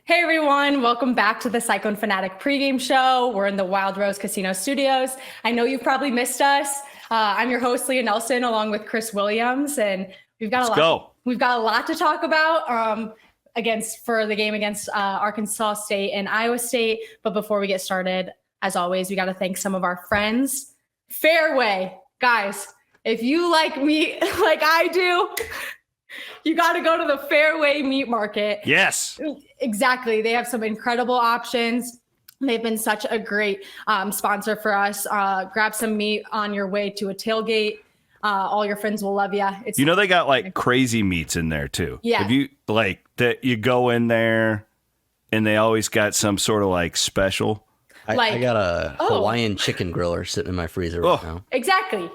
Hey everyone, welcome back to the Cyclone Fanatic pregame show. We're in the Wild Rose Casino Studios. I know you've probably missed us. I'm your host, Leah Nelson, along with Chris Williams, and we've got a lot to talk about for the game against Arkansas State and Iowa State. But before we get started, as always, we got to thank some of our friends. Fairway, guys, if you like meat like I do, you got to go to the Fairway Meat Market. Yes. Exactly. They have some incredible options. They've been such a great sponsor for us. Grab some meat on your way to a tailgate. All your friends will love you. They got like crazy meats in there too. Yeah. If you like that, you go in there and they always got some sort of like special. I got a Hawaiian chicken griller sitting in my freezer right now. Exactly.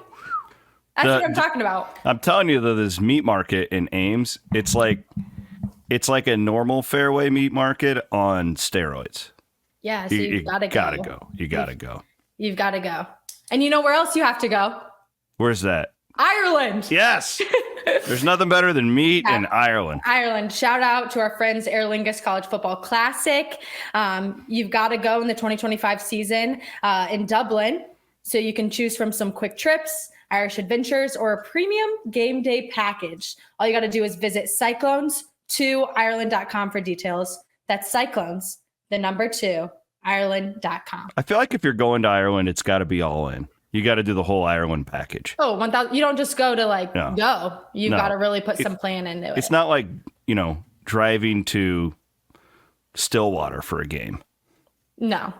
That's what I'm talking about. I'm telling you, though, this meat market in Ames, it's like a normal Fairway meat market on steroids. Yeah, so you gotta go. You gotta go. You've got to go. And you know where else you have to go? Where's that? Ireland. Yes. There's nothing better than meat in Ireland. Ireland. Shout out to our friends Aer Lingus College Football Classic. You've got to go in the 2025 season in Dublin. So you can choose from some quick trips, Irish adventures, or a premium game day package. All you got to do is visit cyclones2ireland.com for details. That's Cyclones, the number 2, Ireland.com. I feel like if you're going to Ireland, it's got to be all in. You got to do the whole Ireland package. Oh, 1,000. You don't just go to go. You've got to really put some plan into it. It's not like, driving to Stillwater for a game. No,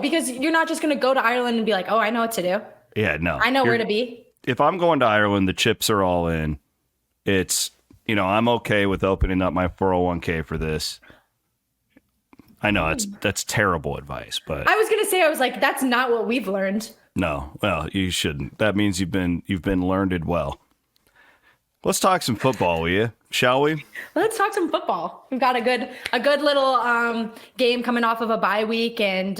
because you're not just going to go to Ireland and be like, oh, I know what to do. Yeah, no. I know where to be. If I'm going to Ireland, the chips are all in. It's, I'm okay with opening up my 401k for this. I know that's terrible advice, but I was going to say, that's not what we've learned. No, well, you shouldn't. That means you've been learned well. Let's talk some football, will you? Shall we? Let's talk some football. We've got a good little game coming off of a bye week, and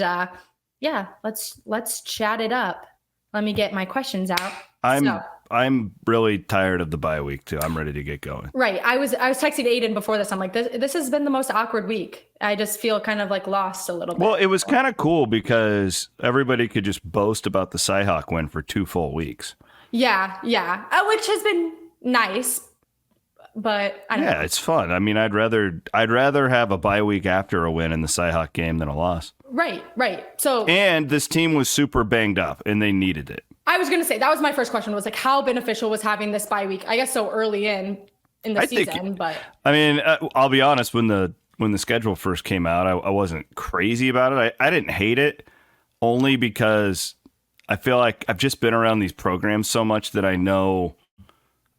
let's chat it up. Let me get my questions out. I'm really tired of the bye week too. I'm ready to get going. Right. I was texting Aiden before this. I'm like, this has been the most awkward week. I just feel kind of like lost a little bit. Well, it was kind of cool because everybody could just boast about the Cyhawk win for 2 full weeks. Yeah. Which has been nice. But I don't know. Yeah, it's fun. I mean, I'd rather have a bye week after a win in the Cyhawk game than a loss. Right. So, and this team was super banged up, and they needed it. I was going to say that was my first question. Was like, how beneficial was having this bye week? I guess so early in the season, but I mean, I'll be honest. When the schedule first came out, I wasn't crazy about it. I didn't hate it, only because I feel like I've just been around these programs so much that I know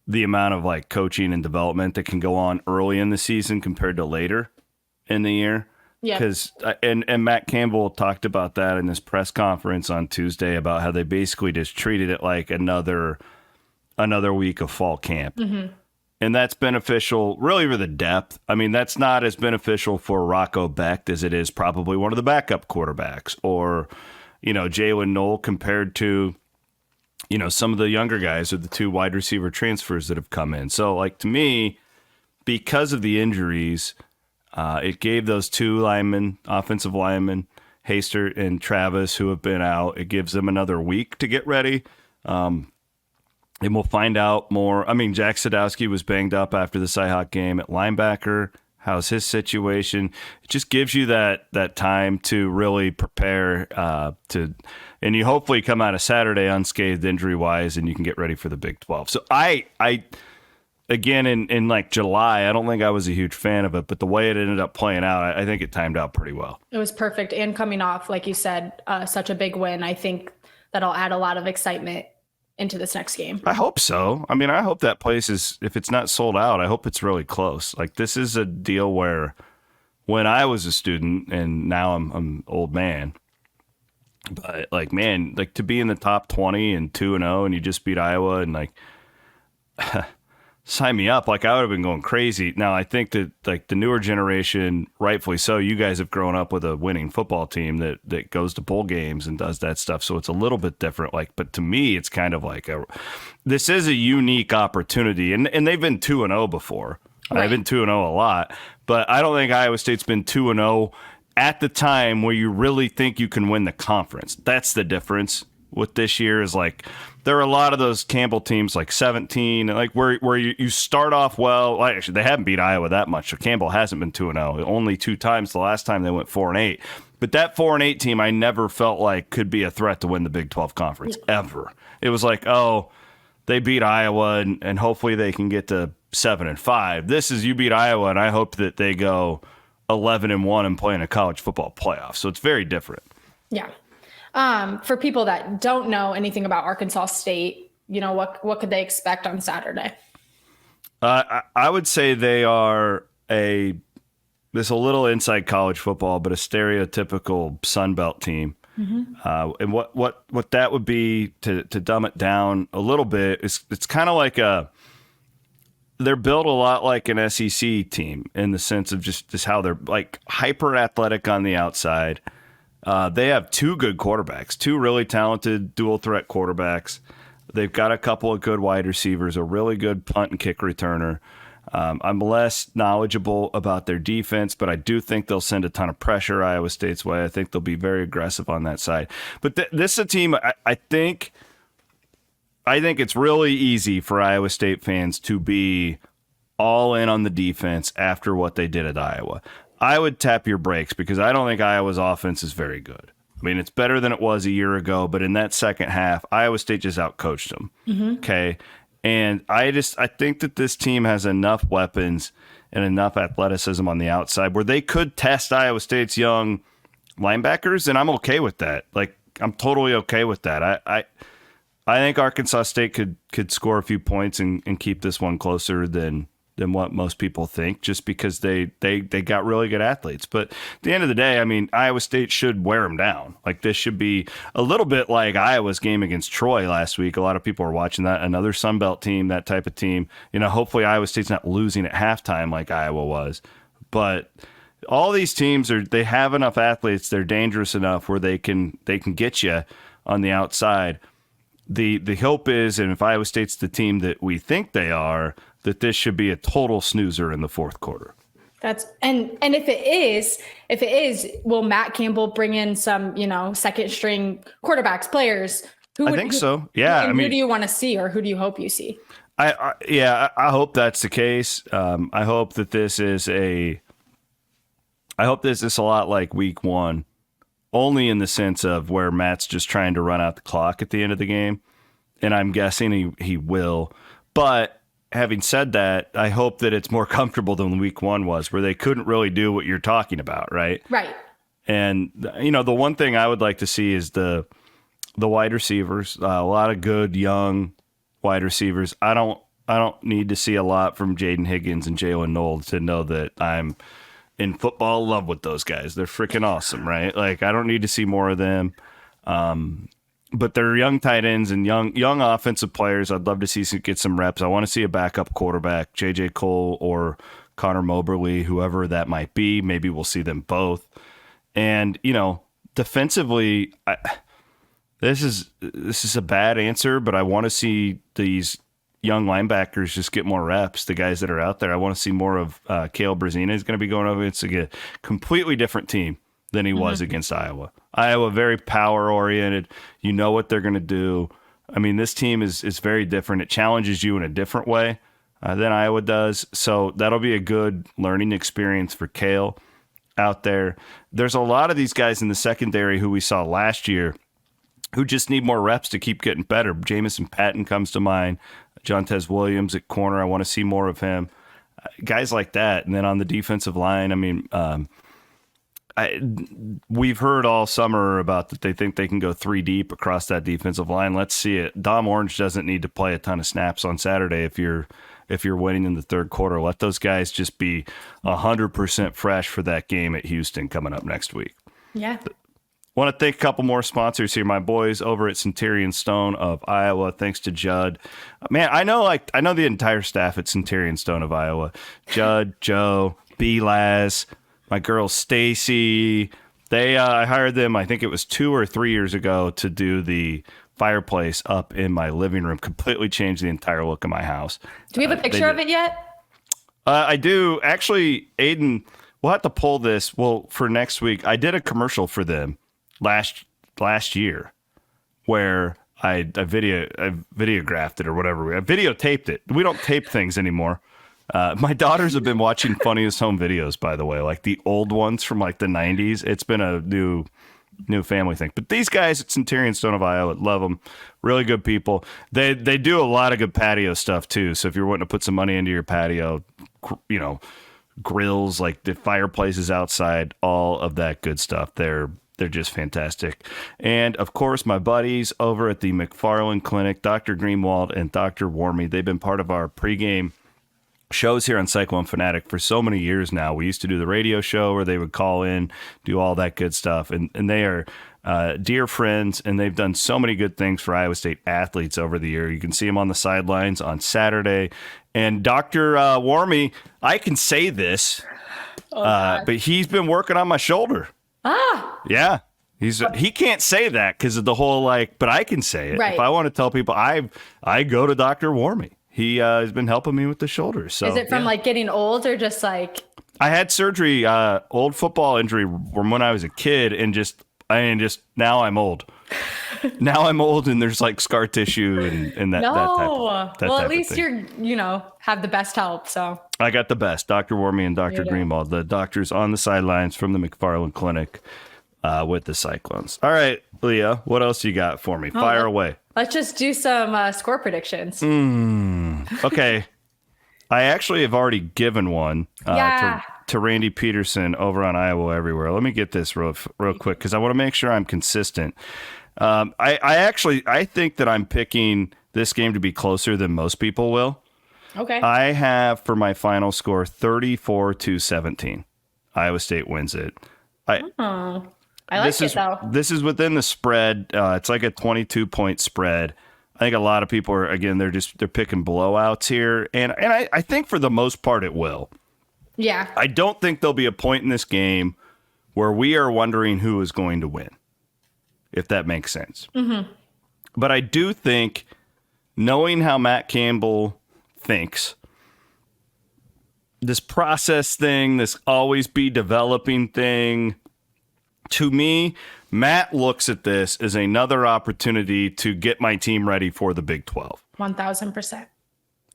the amount of like coaching and development that can go on early in the season compared to later in the year. Yeah. Because and Matt Campbell talked about that in this press conference on Tuesday about how they basically just treated it like another week of fall camp. Mm-hmm. And that's beneficial really for the depth. I mean, that's not as beneficial for Rocco Becht as it is probably one of the backup quarterbacks or, Jalen Knoll compared to, some of the younger guys or the 2 wide receiver transfers that have come in. So, like, to me, because of the injuries, it gave those 2 offensive linemen, Haster and Travis, who have been out, it gives them another week to get ready. And we'll find out more. I mean, Jack Sadowski was banged up after the Cyhawk game at linebacker. How's his situation? It just gives you that time to really prepare and you hopefully come out of Saturday unscathed injury-wise, and you can get ready for the Big 12. So I again, in like July, I don't think I was a huge fan of it, but the way it ended up playing out, I think it timed out pretty well. It was perfect. And coming off, like you said, such a big win, I think that'll add a lot of excitement into this next game. I hope so. I mean, I hope that place is, if it's not sold out, I hope it's really close. Like, this is a deal where when I was a student, and now I'm an old man, but like, man, like to be in the top 20 and 2-0 and you just beat Iowa and like sign me up. Like, I would have been going crazy. Now, I think that like the newer generation, rightfully so, you guys have grown up with a winning football team that goes to bowl games and does that stuff. So it's a little bit different. Like, but to me, it's kind of like this is a unique opportunity. And they've been 2-0 before. Right. I've been 2-0 a lot, but I don't think Iowa State's been 2-0 at the time where you really think you can win the conference. That's the difference with this year is like there are a lot of those Campbell teams like 17, like where you start off well. Actually, they haven't beat Iowa that much. So Campbell hasn't been 2-0. Only 2 times. The last time they went 4-8. But that 4-8 team, I never felt like could be a threat to win the Big 12 conference ever. It was like, oh, they beat Iowa and hopefully they can get to 7-5. This is you beat Iowa, and I hope that they go 11-1 and play in a college football playoff. So it's very different. Yeah. For people that don't know anything about Arkansas State, what could they expect on Saturday? I would say they are this a little inside college football, but a stereotypical Sun Belt team. Mm-hmm. And what that would be to dumb it down a little bit is it's kind of like they're built a lot like an SEC team in the sense of just how they're like hyper athletic on the outside. They have 2 good quarterbacks, 2 really talented dual threat quarterbacks. They've got a couple of good wide receivers, a really good punt and kick returner. I'm less knowledgeable about their defense, but I do think they'll send a ton of pressure Iowa State's way. I think they'll be very aggressive on that side. But this is a team I think it's really easy for Iowa State fans to be all in on the defense after what they did at Iowa. I would tap your brakes because I don't think Iowa's offense is very good. I mean, it's better than it was a year ago, but in that second half, Iowa State just outcoached them. Mm-hmm. Okay. And I think that this team has enough weapons and enough athleticism on the outside where they could test Iowa State's young linebackers, and I'm okay with that. Like, I'm totally okay with that. I think Arkansas State could score a few points and keep this one closer than what most people think, just because they got really good athletes. But at the end of the day, I mean, Iowa State should wear them down. Like, this should be a little bit like Iowa's game against Troy last week. A lot of people are watching that. Another Sun Belt team, that type of team. Hopefully Iowa State's not losing at halftime like Iowa was. But all these teams they have enough athletes. They're dangerous enough where they can get you on the outside. The hope is, and if Iowa State's the team that we think they are, that this should be a total snoozer in the fourth quarter. And if it is, will Matt Campbell bring in some, second string quarterbacks, players? I think so. Yeah. Who do you want to see, or who do you hope you see? I hope that's the case. I hope that this is a lot like week 1, only in the sense of where Matt's just trying to run out the clock at the end of the game. And I'm guessing he will. But having said that, I hope that it's more comfortable than week 1 was, where they couldn't really do what you're talking about, right? Right. And, the one thing I would like to see is the wide receivers, a lot of good young wide receivers. I don't need to see a lot from Jaden Higgins and Jalen Knoll to know that I'm in football love with those guys. They're freaking awesome, right? Like, I don't need to see more of them. But they're young tight ends and young offensive players. I'd love to see get some reps. I want to see a backup quarterback, J.J. Cole or Connor Moberly, whoever that might be. Maybe we'll see them both. And, defensively, this is a bad answer, but I want to see these young linebackers just get more reps, the guys that are out there. I want to see more of Cale Brazina is going to be going over against a completely different team than he was against Iowa. Iowa, very power-oriented. You know what they're going to do. I mean, this team is very different. It challenges you in a different way than Iowa does. So that'll be a good learning experience for Cale out there. There's a lot of these guys in the secondary who we saw last year who just need more reps to keep getting better. Jamison Patton comes to mind. Jontez Williams at corner. I want to see more of him. Guys like that. And then on the defensive line, I mean, we've heard all summer about that they think they can go 3 deep across that defensive line. Let's see it. Dom Orange doesn't need to play a ton of snaps on Saturday if you're winning in the third quarter. Let those guys just be 100% fresh for that game at Houston coming up next week. Yeah. Want to thank a couple more sponsors here. My boys over at Centurion Stone of Iowa. Thanks to Judd. Man, I know the entire staff at Centurion Stone of Iowa. Judd, Joe, B. Laz, my girl Stacy. I hired them, I think it was 2 or 3 years ago, to do the fireplace up in my living room. Completely changed the entire look of my house. Do we have a picture of it yet? I do. Actually, Aiden, we'll have to pull this. Well, for next week, I did a commercial for them last year where I videographed it or whatever. I videotaped it. We don't tape things anymore. My daughters have been watching Funniest Home Videos, by the way, like the old ones from like the 90s. It's been a new family thing. But these guys at Centurion Stone of Iowa, love them. Really good people. They do a lot of good patio stuff too. So if you're wanting to put some money into your patio, you know, grills, like the fireplaces outside, all of that good stuff. They're just fantastic. And of course, my buddies over at the McFarland Clinic, Dr. Greenwald and Dr. Warmy, they've been part of our pregame shows here on Cyclone Fanatic for so many years now. We used to do the radio show where they would call in, do all that good stuff. And they are dear friends, and they've done so many good things for Iowa State athletes over the year. You can see them on the sidelines on Saturday. And Dr. Warmy, I can say this, but he's been working on my shoulder. Yeah. He can't say that because of the whole but I can say it. Right. If I want to tell people, I go to Dr. Warmy. He has been helping me with the shoulder. So is it from getting old or just like? I had surgery, old football injury from when I was a kid, and just now I'm old. Now I'm old, and there's scar tissue and that. No. Well, at least you're have the best help. So I got the best, Dr. Warmy and Dr. Greenwald, the doctors on the sidelines from the McFarland Clinic with the Cyclones. All right, Leah, what else you got for me? Fire away. Let's just do some score predictions. Okay. I actually have already given one to Randy Peterson over on Iowa Everywhere. Let me get this real quick because I want to make sure I'm consistent. I think that I'm picking this game to be closer than most people will. Okay. I have for my final score 34-17. Iowa State wins it. I like it, though. This is within the spread. It's like a 22-point spread. I think a lot of people are, again, they're picking blowouts here. And I think for the most part it will. Yeah. I don't think there'll be a point in this game where we are wondering who is going to win, if that makes sense. Mm-hmm. But I do think, knowing how Matt Campbell thinks, this process thing, this always be developing thing, to me, Matt looks at this as another opportunity to get my team ready for the Big 12. 1,000%.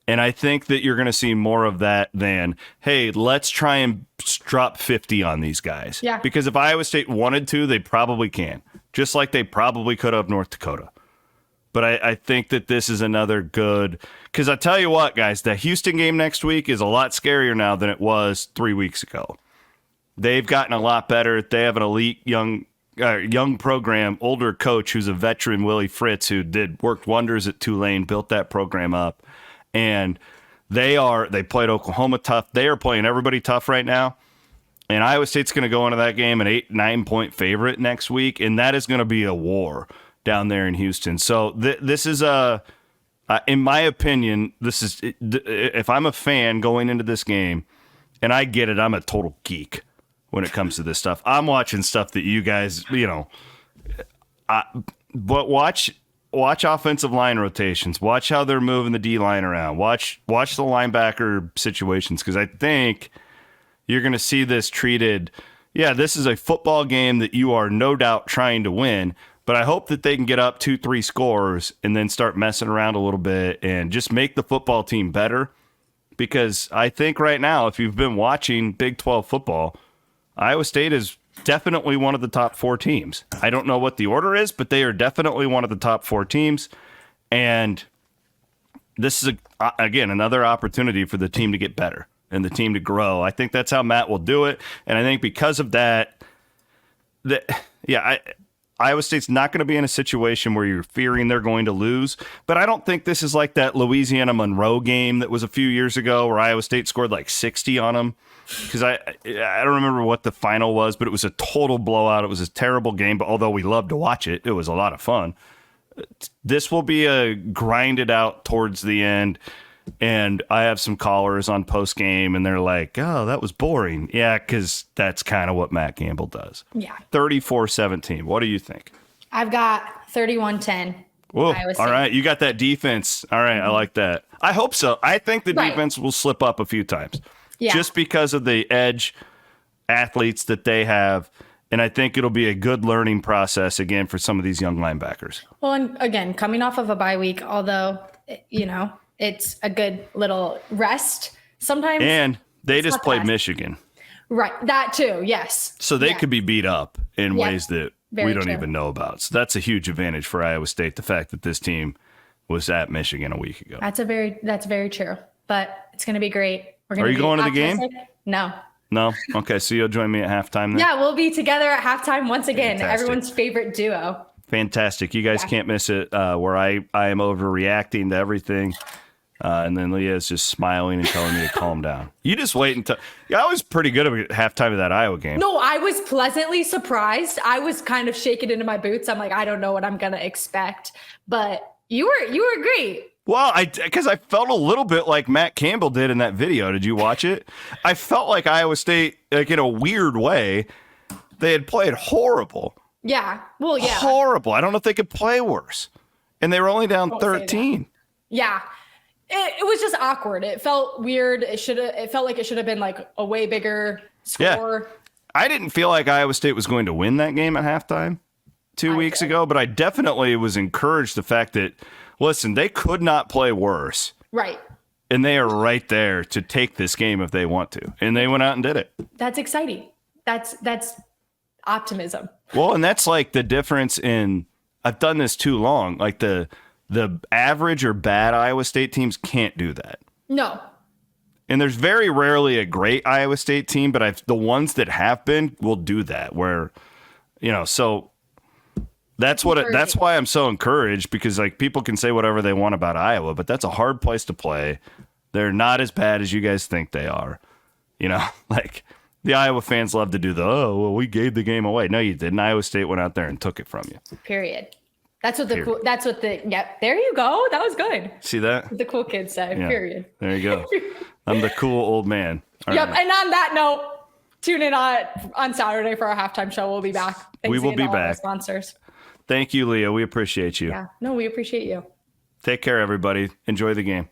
And I think that you're going to see more of that than, hey, let's try and drop 50 on these guys. Yeah. Because if Iowa State wanted to, they probably can. Just like they probably could have North Dakota. But I think that this is another good, because I tell you what, guys, the Houston game next week is a lot scarier now than it was 3 weeks ago. They've gotten a lot better. They have an elite young program, older coach who's a veteran, Willie Fritz, who worked wonders at Tulane, built that program up. And they played Oklahoma tough. They are playing everybody tough right now. And Iowa State's going to go into that game an 8-9 point favorite next week. And that is going to be a war down there in Houston. So this is in my opinion, if I'm a fan going into this game, and I get it, I'm a total geek when it comes to this stuff. I'm watching stuff that you guys, but watch offensive line rotations. Watch how they're moving the D line around. Watch the linebacker situations, because I think you're going to see this treated. Yeah, this is a football game that you are no doubt trying to win, but I hope that they can get up 2-3 scores and then start messing around a little bit and just make the football team better. Because I think right now, if you've been watching Big 12 football, Iowa State is definitely one of the top 4 teams. I don't know what the order is, but they are definitely one of the top 4 teams. And this is, again, another opportunity for the team to get better and the team to grow. I think that's how Matt will do it. And I think because of that, Iowa State's not going to be in a situation where you're fearing they're going to lose. But I don't think this is like that Louisiana Monroe game that was a few years ago where Iowa State scored 60 on them. Because I don't remember what the final was, but it was a total blowout. It was a terrible game, but although we loved to watch it, it was a lot of fun. This will be a grinded out towards the end. And I have some callers on post game, and they're like, "Oh, that was boring." Yeah, because that's kind of what Matt Campbell does. Yeah. 34-17. What do you think? I've got 31-10. Whoa. All right. You got that defense. All right. I like that. I hope so. I think the defense will slip up a few times. just because of the edge athletes that they have. And I think it'll be a good learning process again for some of these young linebackers. Well, and again, coming off of a bye week, although, it's a good little rest sometimes. And they just played Michigan. Right. That too. Yes. So they could be beat up in ways that we don't true. even know about. So that's a huge advantage for Iowa State. The fact that this team was at Michigan a week ago. That's very true. But it's going to be great. Are you going to the game? No. No? Okay, so you'll join me at halftime then? Yeah, we'll be together at halftime once again. Fantastic. Everyone's favorite duo. Fantastic. You guys can't miss it where I am overreacting to everything. And then Leah is just smiling and telling me to calm down. You just wait until... I was pretty good at halftime of that Iowa game. No, I was pleasantly surprised. I was kind of shaking into my boots. I'm like, I don't know what I'm going to expect. But you were great. Well, because I felt a little bit like Matt Campbell did in that video. Did you watch it? I felt like Iowa State, like in a weird way, they had played horrible. Yeah. Well, yeah. Horrible. I don't know if they could play worse. And they were only down 13. Yeah. It was just awkward. It felt weird. It felt like it should have been like a way bigger score. Yeah. I didn't feel like Iowa State was going to win that game at halftime 2 weeks ago, but I definitely was encouraged the fact that, listen, they could not play worse. Right. And they are right there to take this game if they want to. And they went out and did it. That's exciting. That's optimism. Well, and that's like the difference in, I've done this too long. Like the average or bad Iowa State teams can't do that. No. And there's very rarely a great Iowa State team, but the ones that have been will do that where, so that's why I'm so encouraged, because like people can say whatever they want about Iowa, but that's a hard place to play. They're not as bad as you guys think they are. Like the Iowa fans love to do we gave the game away. No, you didn't. Iowa State went out there and took it from you. Period. There you go. That was good. See that? The cool kids say, period. There you go. I'm the cool old man. All yep. right. And on that note, tune in on Saturday for our halftime show. We'll be back. We will be back. Sponsors. Thank you, Leah. We appreciate you. Yeah. No, we appreciate you. Take care, everybody. Enjoy the game.